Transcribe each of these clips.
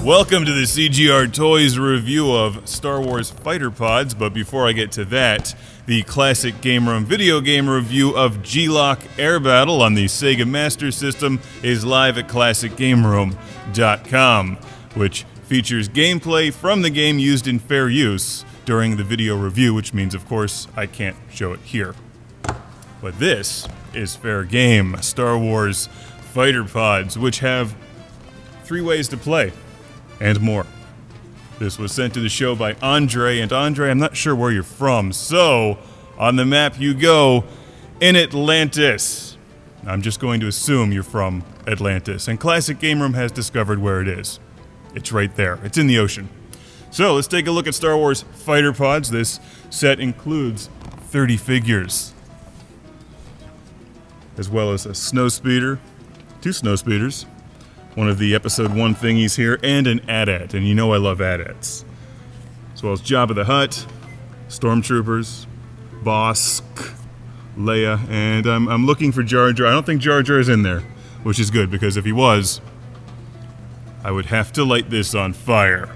Welcome to the CGR Toys review of Star Wars Fighter Pods, but before I get to that, the classic Game Room video game review of G-Lock Air Battle on the Sega Master System is live at ClassicGameRoom.com, which features gameplay from the game used in fair use during the video review, which means, of course, I can't show it here. But this is fair game, Star Wars Fighter Pods, which have 3 ways to play. And more. This was sent to the show by Andre, and Andre, I'm not sure where you're from, so on the map you go in Atlantis. I'm just going to assume you're from Atlantis, and Classic Game Room has discovered where it is. It's right there. It's in the ocean. So let's take a look at Star Wars Fighter Pods. This set includes 30 figures, as well as a snowspeeder, 2 snowspeeders, one of the Episode 1 thingies here, and an AT-AT, and you know I love AT-ATs. As well as Jabba the Hutt, Stormtroopers, Bosk, Leia, and I'm looking for Jar Jar. I don't think Jar Jar is in there, which is good, because if he was, I would have to light this on fire.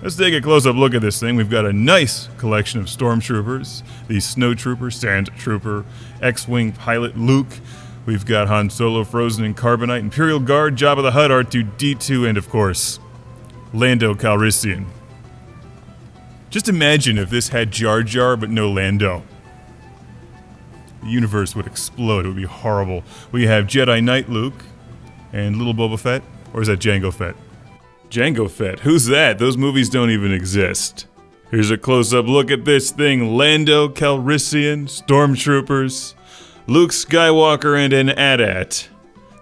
Let's take a close-up look at this thing. We've got a nice collection of Stormtroopers, the Snow Trooper, Sand Trooper, X-Wing Pilot Luke. We've got Han Solo, Frozen in Carbonite, Imperial Guard, Jabba the Hutt, R2-D2, and of course, Lando Calrissian. Just imagine if this had Jar Jar but no Lando. The universe would explode. It would be horrible. We have Jedi Knight Luke and Little Boba Fett, or is that Jango Fett? Jango Fett, who's that? Those movies don't even exist. Here's a close-up look at this thing. Lando Calrissian, Stormtroopers, Luke Skywalker, and an AT-AT.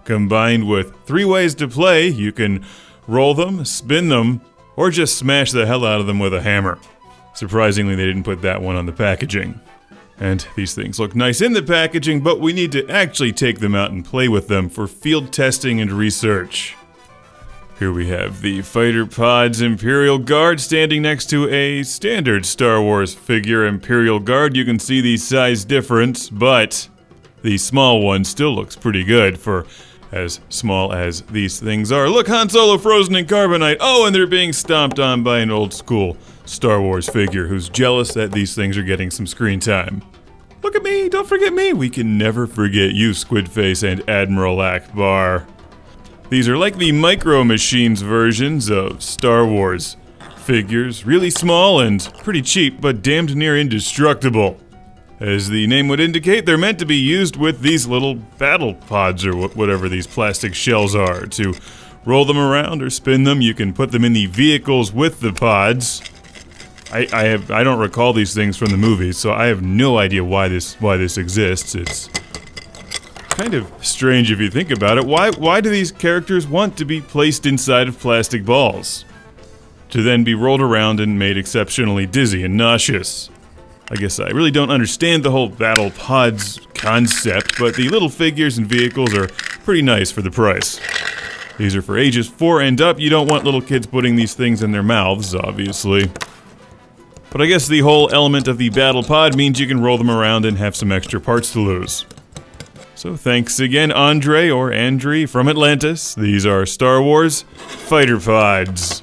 Combined with 3 ways to play, you can roll them, spin them, or just smash the hell out of them with a hammer. Surprisingly, they didn't put that one on the packaging. And these things look nice in the packaging, but we need to actually take them out and play with them for field testing and research. Here we have the Fighter Pods Imperial Guard standing next to a standard Star Wars figure Imperial Guard. You can see the size difference, but the small one still looks pretty good for as small as these things are. Look, Han Solo, Frozen in Carbonite. Oh, and they're being stomped on by an old school Star Wars figure who's jealous that these things are getting some screen time. Look at me, don't forget me. We can never forget you, Squidface and Admiral Akbar. These are like the Micro Machines versions of Star Wars figures. Really small and pretty cheap, but damned near indestructible. As the name would indicate, they're meant to be used with these little battle pods or whatever these plastic shells are. To roll them around or spin them, you can put them in the vehicles with the pods. I don't recall these things from the movies, so I have no idea why this exists. It's kind of strange if you think about it. Why do these characters want to be placed inside of plastic balls? To then be rolled around and made exceptionally dizzy and nauseous. I guess I really don't understand the whole battle pods concept, but the little figures and vehicles are pretty nice for the price. These are for ages 4 and up. You don't want little kids putting these things in their mouths, obviously. But I guess the whole element of the battle pod means you can roll them around and have some extra parts to lose. So thanks again, Andre or Andre from Atlantis. These are Star Wars Fighter Pods.